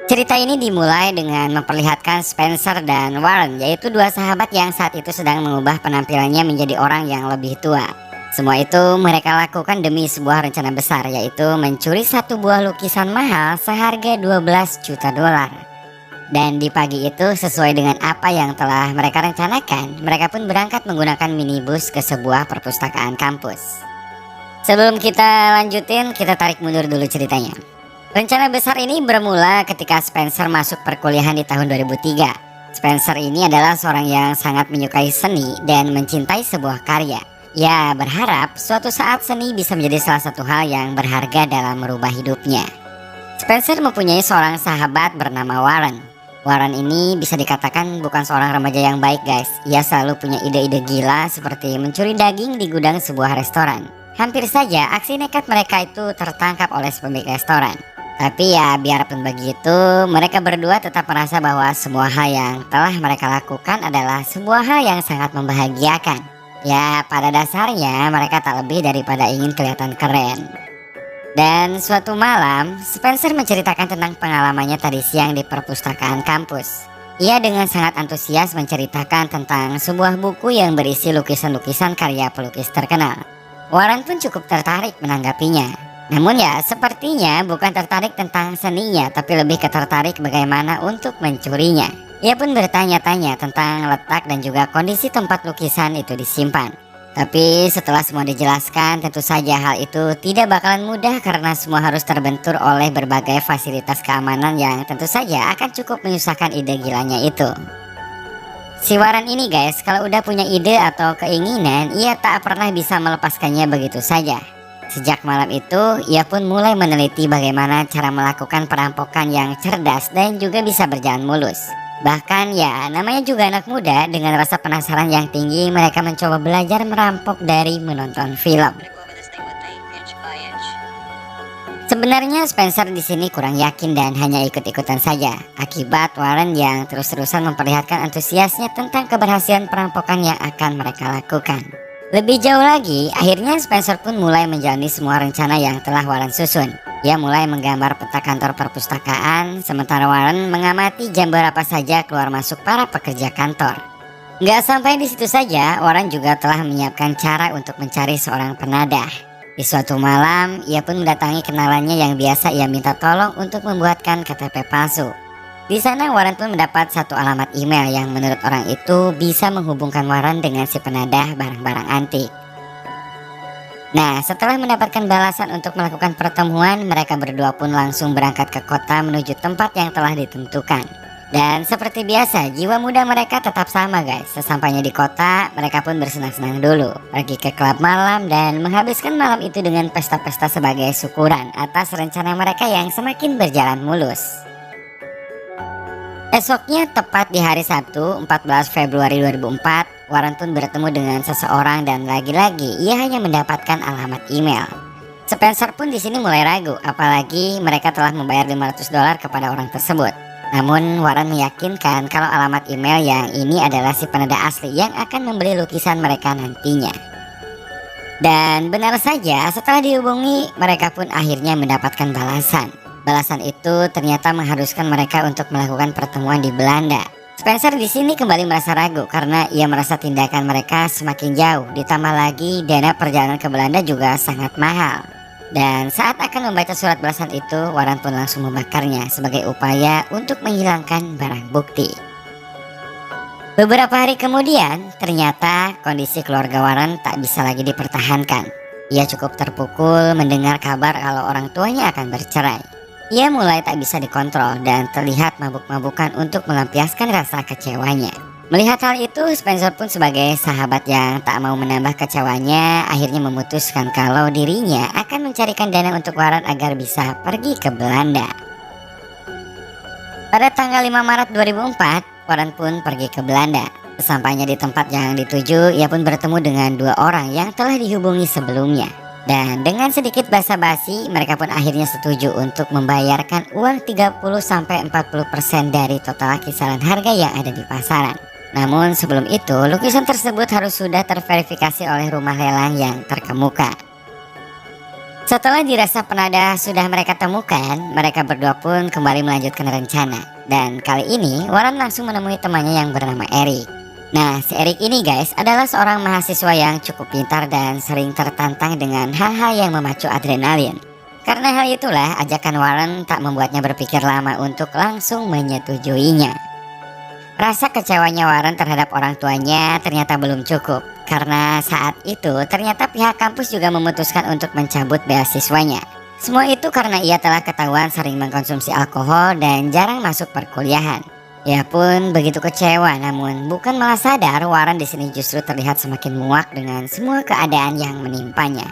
Cerita ini dimulai dengan memperlihatkan Spencer dan Warren, yaitu dua sahabat yang saat itu sedang mengubah penampilannya menjadi orang yang lebih tua. Semua itu mereka lakukan demi sebuah rencana besar, yaitu mencuri satu buah lukisan mahal seharga 12 juta dolar. Dan di pagi itu, sesuai dengan apa yang telah mereka rencanakan, mereka pun berangkat menggunakan minibus ke sebuah perpustakaan kampus. Sebelum kita lanjutin, kita tarik mundur dulu ceritanya. Rencana besar ini bermula ketika Spencer masuk perkuliahan di tahun 2003. Spencer ini adalah seorang yang sangat menyukai seni dan mencintai sebuah karya. Ia berharap suatu saat seni bisa menjadi salah satu hal yang berharga dalam merubah hidupnya. Spencer mempunyai seorang sahabat bernama Warren. Warren ini bisa dikatakan bukan seorang remaja yang baik, guys. Ia selalu punya ide-ide gila seperti mencuri daging di gudang sebuah restoran. Hampir saja aksi nekat mereka itu tertangkap oleh pemilik restoran. Tapi ya biarpun begitu, mereka berdua tetap merasa bahwa semua hal yang telah mereka lakukan adalah sebuah hal yang sangat membahagiakan. Ya pada dasarnya mereka tak lebih daripada ingin kelihatan keren. Dan suatu malam, Spencer menceritakan tentang pengalamannya tadi siang di perpustakaan kampus. Ia dengan sangat antusias menceritakan tentang sebuah buku yang berisi lukisan-lukisan karya pelukis terkenal. Warren pun cukup tertarik menanggapinya. Namun ya sepertinya bukan tertarik tentang seninya, tapi lebih tertarik bagaimana untuk mencurinya. Ia pun bertanya-tanya tentang letak dan juga kondisi tempat lukisan itu disimpan. Tapi setelah semua dijelaskan, tentu saja hal itu tidak bakalan mudah karena semua harus terbentur oleh berbagai fasilitas keamanan yang tentu saja akan cukup menyusahkan ide gilanya itu. Si Warren ini guys, kalau udah punya ide atau keinginan, ia tak pernah bisa melepaskannya begitu saja. Sejak malam itu, ia pun mulai meneliti bagaimana cara melakukan perampokan yang cerdas dan juga bisa berjalan mulus. Bahkan ya, namanya juga anak muda, dengan rasa penasaran yang tinggi, mereka mencoba belajar merampok dari menonton film. Sebenarnya Spencer di sini kurang yakin dan hanya ikut-ikutan saja, akibat Warren yang terus-terusan memperlihatkan antusiasnya tentang keberhasilan perampokan yang akan mereka lakukan. Lebih jauh lagi, akhirnya Spencer pun mulai menjalani semua rencana yang telah Warren susun. Ia mulai menggambar peta kantor perpustakaan, sementara Warren mengamati jam berapa saja keluar masuk para pekerja kantor. Nggak sampai di situ saja, Warren juga telah menyiapkan cara untuk mencari seorang penadah. Di suatu malam, ia pun mendatangi kenalannya yang biasa ia minta tolong untuk membuatkan KTP palsu. Di sana Warren pun mendapat satu alamat email yang menurut orang itu bisa menghubungkan Warren dengan si penadah barang-barang antik. Nah, setelah mendapatkan balasan untuk melakukan pertemuan, mereka berdua pun langsung berangkat ke kota menuju tempat yang telah ditentukan. Dan seperti biasa, jiwa muda mereka tetap sama guys. Sesampainya di kota, mereka pun bersenang-senang dulu, pergi ke klub malam dan menghabiskan malam itu dengan pesta-pesta sebagai syukuran atas rencana mereka yang semakin berjalan mulus. Esoknya tepat di hari Sabtu 14 Februari 2004, Warren pun bertemu dengan seseorang dan lagi-lagi ia hanya mendapatkan alamat email. Spencer pun di sini mulai ragu, apalagi mereka telah membayar 500 dolar kepada orang tersebut. Namun Warren meyakinkan kalau alamat email yang ini adalah si penadah asli yang akan membeli lukisan mereka nantinya. Dan benar saja, setelah dihubungi, mereka pun akhirnya mendapatkan balasan. Balasan itu ternyata mengharuskan mereka untuk melakukan pertemuan di Belanda. Spencer di sini kembali merasa ragu karena ia merasa tindakan mereka semakin jauh, ditambah lagi dana perjalanan ke Belanda juga sangat mahal. Dan saat akan membaca surat balasan itu, Warren pun langsung membakarnya sebagai upaya untuk menghilangkan barang bukti. Beberapa hari kemudian, ternyata kondisi keluarga Warren tak bisa lagi dipertahankan. Ia cukup terpukul mendengar kabar kalau orang tuanya akan bercerai. Ia mulai tak bisa dikontrol dan terlihat mabuk-mabukan untuk melampiaskan rasa kecewanya. Melihat hal itu, Spencer pun sebagai sahabat yang tak mau menambah kecewanya, akhirnya memutuskan kalau dirinya akan mencarikan dana untuk Warren agar bisa pergi ke Belanda. Pada tanggal 5 Maret 2004, Warren pun pergi ke Belanda. Sesampainya di tempat yang dituju, ia pun bertemu dengan dua orang yang telah dihubungi sebelumnya. Dan dengan sedikit basa-basi, mereka pun akhirnya setuju untuk membayarkan uang 30-40% dari total kisaran harga yang ada di pasaran. Namun sebelum itu, lukisan tersebut harus sudah terverifikasi oleh rumah lelang yang terkemuka. Setelah dirasa penada sudah mereka temukan, mereka berdua pun kembali melanjutkan rencana. Dan kali ini Warren langsung menemui temannya yang bernama Eric. Nah, si Eric ini guys adalah seorang mahasiswa yang cukup pintar dan sering tertantang dengan hal-hal yang memacu adrenalin. Karena hal itulah ajakan Warren tak membuatnya berpikir lama untuk langsung menyetujuinya. Rasa kecewanya Warren terhadap orang tuanya ternyata belum cukup. Karena saat itu ternyata pihak kampus juga memutuskan untuk mencabut beasiswanya. Semua itu karena ia telah ketahuan sering mengkonsumsi alkohol dan jarang masuk perkuliahan. Ia pun begitu kecewa, namun bukan malah sadar Warren di sini justru terlihat semakin muak dengan semua keadaan yang menimpanya.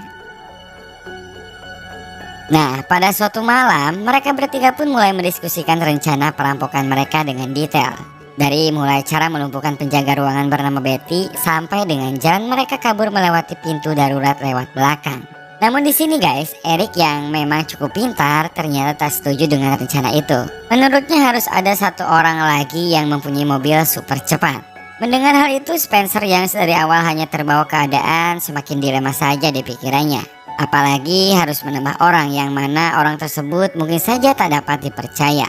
Nah, pada suatu malam mereka bertiga pun mulai mendiskusikan rencana perampokan mereka dengan detail. Dari mulai cara melumpuhkan penjaga ruangan bernama Betty sampai dengan jalan mereka kabur melewati pintu darurat lewat belakang. Namun di sini guys, Eric yang memang cukup pintar ternyata tak setuju dengan rencana itu. Menurutnya harus ada satu orang lagi yang mempunyai mobil super cepat. Mendengar hal itu, Spencer yang dari awal hanya terbawa keadaan semakin dilema saja di pikirannya. Apalagi harus menambah orang yang mana orang tersebut mungkin saja tak dapat dipercaya.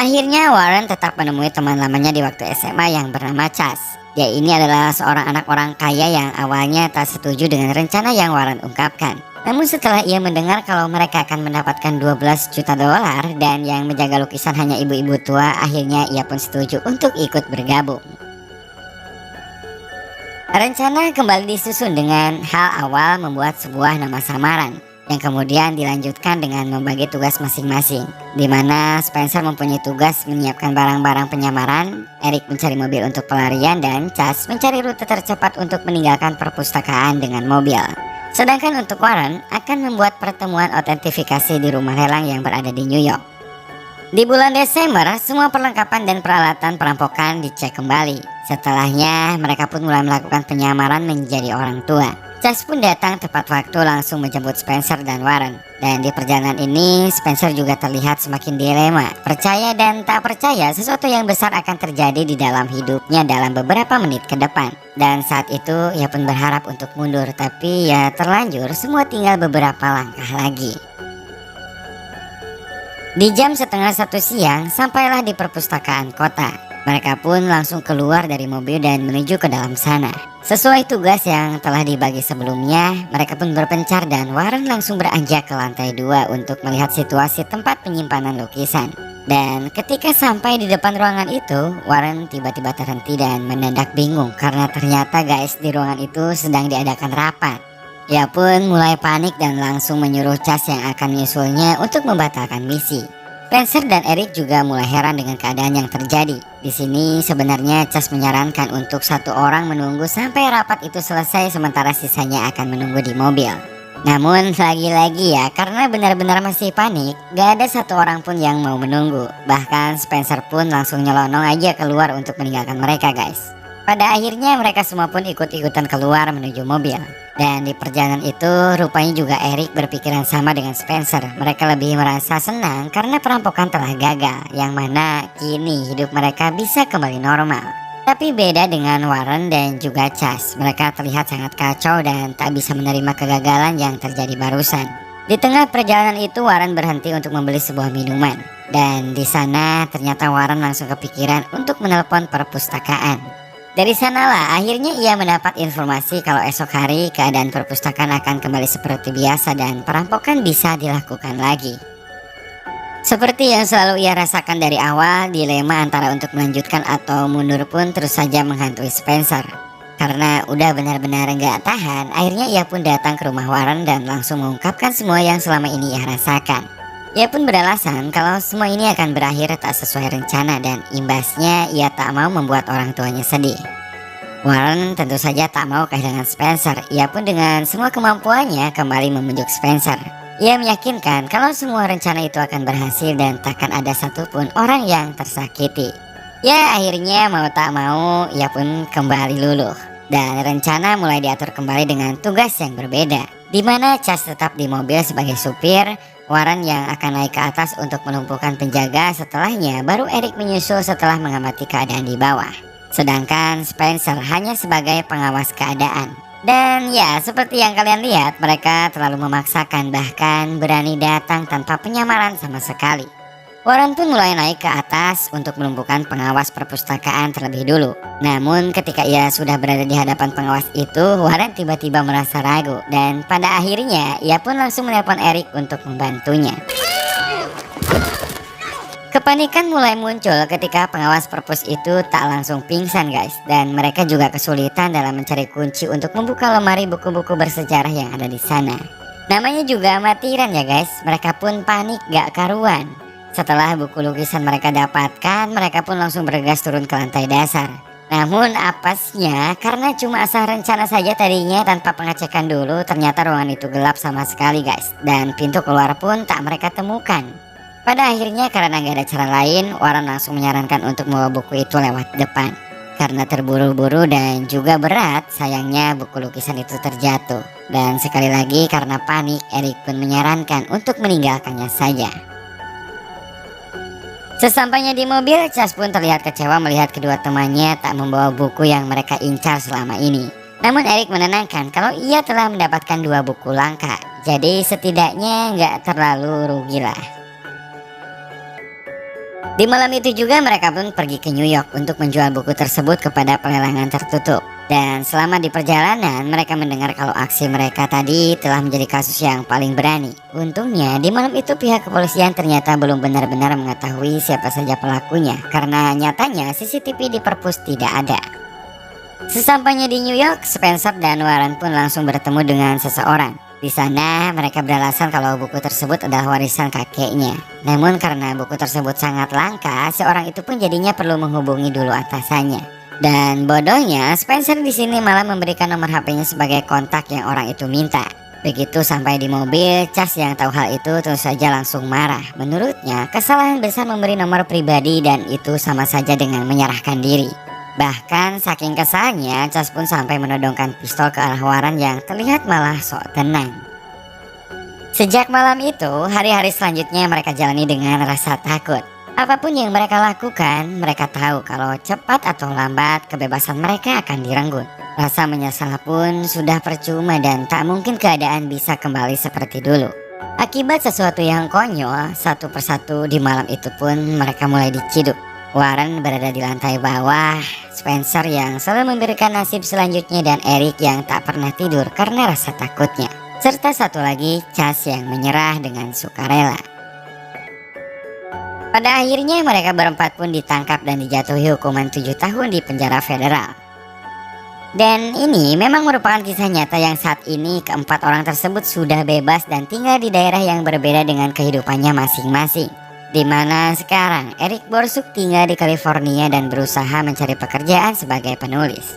Akhirnya Warren tetap menemui teman lamanya di waktu SMA yang bernama Chas. Dia ini adalah seorang anak orang kaya yang awalnya tak setuju dengan rencana yang Warren ungkapkan. Namun setelah ia mendengar kalau mereka akan mendapatkan 12 juta dolar dan yang menjaga lukisan hanya ibu-ibu tua, akhirnya ia pun setuju untuk ikut bergabung. Rencana kembali disusun dengan hal awal membuat sebuah nama samaran yang kemudian dilanjutkan dengan membagi tugas masing-masing, di mana Spencer mempunyai tugas menyiapkan barang-barang penyamaran, Eric mencari mobil untuk pelarian, dan Chas mencari rute tercepat untuk meninggalkan perpustakaan dengan mobil. Sedangkan untuk Warren akan membuat pertemuan otentifikasi di rumah lelang yang berada di New York. Di bulan Desember, semua perlengkapan dan peralatan perampokan dicek kembali. Setelahnya, mereka pun mulai melakukan penyamaran menjadi orang tua. Chas pun datang tepat waktu langsung menjemput Spencer dan Warren. Dan di perjalanan ini Spencer juga terlihat semakin dilema. Percaya dan tak percaya sesuatu yang besar akan terjadi di dalam hidupnya dalam beberapa menit ke depan. Dan saat itu ia pun berharap untuk mundur, tapi ya terlanjur semua tinggal beberapa langkah lagi. Di jam setengah 1 siang sampailah di perpustakaan kota. Mereka pun langsung keluar dari mobil dan menuju ke dalam sana. Sesuai tugas yang telah dibagi sebelumnya, mereka pun berpencar dan Warren langsung beranjak ke lantai 2 untuk melihat situasi tempat penyimpanan lukisan. Dan ketika sampai di depan ruangan itu, Warren tiba-tiba terhenti dan mendadak bingung karena ternyata guys di ruangan itu sedang diadakan rapat. Ia pun mulai panik dan langsung menyuruh Chas yang akan menyusulnya untuk membatalkan misi. Spencer dan Eric juga mulai heran dengan keadaan yang terjadi. Di sini sebenarnya Chas menyarankan untuk satu orang menunggu sampai rapat itu selesai sementara sisanya akan menunggu di mobil. Namun lagi-lagi ya, karena benar-benar masih panik, gak ada satu orang pun yang mau menunggu. Bahkan Spencer pun langsung nyelonong aja keluar untuk meninggalkan mereka guys. Pada akhirnya mereka semua pun ikut-ikutan keluar menuju mobil. Dan di perjalanan itu rupanya juga Eric berpikiran sama dengan Spencer. Mereka lebih merasa senang karena perampokan telah gagal, yang mana kini hidup mereka bisa kembali normal. Tapi beda dengan Warren dan juga Chas, mereka terlihat sangat kacau dan tak bisa menerima kegagalan yang terjadi barusan. Di tengah perjalanan itu Warren berhenti untuk membeli sebuah minuman. Dan di sana ternyata Warren langsung kepikiran untuk menelpon perpustakaan. Dari sanalah akhirnya ia mendapat informasi kalau esok hari keadaan perpustakaan akan kembali seperti biasa dan perampokan bisa dilakukan lagi. Seperti yang selalu ia rasakan dari awal, dilema antara untuk melanjutkan atau mundur pun terus saja menghantui Spencer. Karena udah benar-benar nggak tahan, akhirnya ia pun datang ke rumah Warren dan langsung mengungkapkan semua yang selama ini ia rasakan. Ia pun beralasan kalau semua ini akan berakhir tak sesuai rencana dan imbasnya ia tak mau membuat orang tuanya sedih. Warren tentu saja tak mau kehilangan Spencer. Ia pun dengan semua kemampuannya kembali membujuk Spencer. Ia meyakinkan kalau semua rencana itu akan berhasil dan takkan ada satupun orang yang tersakiti. Ya akhirnya mau tak mau ia pun kembali luluh. Dan rencana mulai diatur kembali dengan tugas yang berbeda, di mana Chas tetap di mobil sebagai supir, Warren yang akan naik ke atas untuk melumpuhkan penjaga, setelahnya baru Eric menyusul setelah mengamati keadaan di bawah. Sedangkan Spencer hanya sebagai pengawas keadaan. Dan ya, seperti yang kalian lihat, mereka terlalu memaksakan, bahkan berani datang tanpa penyamaran sama sekali. Warren pun mulai naik ke atas untuk melumpuhkan pengawas perpustakaan terlebih dulu. Namun ketika ia sudah berada di hadapan pengawas itu, Warren tiba-tiba merasa ragu dan pada akhirnya ia pun langsung menelpon Eric untuk membantunya. Kepanikan mulai muncul ketika pengawas perpus itu tak langsung pingsan guys. Dan mereka juga kesulitan dalam mencari kunci untuk membuka lemari buku-buku bersejarah yang ada di sana. Namanya juga amatiran ya guys, mereka pun panik gak karuan. Setelah buku lukisan mereka dapatkan, mereka pun langsung bergegas turun ke lantai dasar. Namun apesnya, karena cuma asal rencana saja tadinya tanpa pengecekan dulu, ternyata ruangan itu gelap sama sekali guys. Dan pintu keluar pun tak mereka temukan. Pada akhirnya karena gak ada cara lain, Warren langsung menyarankan untuk membawa buku itu lewat depan. Karena terburu-buru dan juga berat, sayangnya buku lukisan itu terjatuh. Dan sekali lagi karena panik, Eric pun menyarankan untuk meninggalkannya saja. Sesampainya di mobil, Chas pun terlihat kecewa melihat kedua temannya tak membawa buku yang mereka incar selama ini. Namun Eric menenangkan kalau ia telah mendapatkan 2 buku langka, jadi setidaknya gak terlalu rugilah. Di malam itu juga mereka pun pergi ke New York untuk menjual buku tersebut kepada pelelangan tertutup. Dan selama di perjalanan mereka mendengar kalau aksi mereka tadi telah menjadi kasus yang paling berani. Untungnya di malam itu pihak kepolisian ternyata belum benar-benar mengetahui siapa saja pelakunya, karena nyatanya CCTV di perpus tidak ada. Sesampainya di New York, Spencer dan Warren pun langsung bertemu dengan seseorang. Di sana mereka beralasan kalau buku tersebut adalah warisan kakeknya. Namun karena buku tersebut sangat langka, seorang itu pun jadinya perlu menghubungi dulu atasannya. Dan bodohnya, Spencer di sini malah memberikan nomor HP-nya sebagai kontak yang orang itu minta. Begitu sampai di mobil, Chas yang tahu hal itu terus saja langsung marah. Menurutnya, kesalahan besar memberi nomor pribadi dan itu sama saja dengan menyerahkan diri. Bahkan saking kesalnya, Chas pun sampai menodongkan pistol ke arah Warren yang terlihat malah sok tenang. Sejak malam itu, hari-hari selanjutnya mereka jalani dengan rasa takut. Apapun yang mereka lakukan, mereka tahu kalau cepat atau lambat kebebasan mereka akan direnggut. Rasa menyesal pun sudah percuma dan tak mungkin keadaan bisa kembali seperti dulu. Akibat sesuatu yang konyol, satu persatu di malam itu pun mereka mulai diciduk. Warren berada di lantai bawah, Spencer yang selalu memberikan nasib selanjutnya, dan Eric yang tak pernah tidur karena rasa takutnya. Serta satu lagi, Chas yang menyerah dengan sukarela. Pada akhirnya mereka berempat pun ditangkap dan dijatuhi hukuman 7 tahun di penjara federal. Dan ini memang merupakan kisah nyata yang saat ini keempat orang tersebut sudah bebas dan tinggal di daerah yang berbeda dengan kehidupannya masing-masing. Di mana sekarang Eric Borsuk tinggal di California dan berusaha mencari pekerjaan sebagai penulis.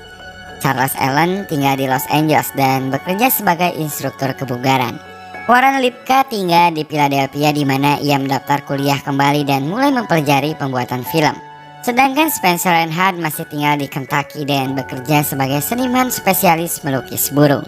Charles Allen tinggal di Los Angeles dan bekerja sebagai instruktur kebugaran. Warren Lipka tinggal di Philadelphia di mana ia mendaftar kuliah kembali dan mulai mempelajari pembuatan film. Sedangkan Spencer Reinhardt masih tinggal di Kentucky dan bekerja sebagai seniman spesialis melukis burung.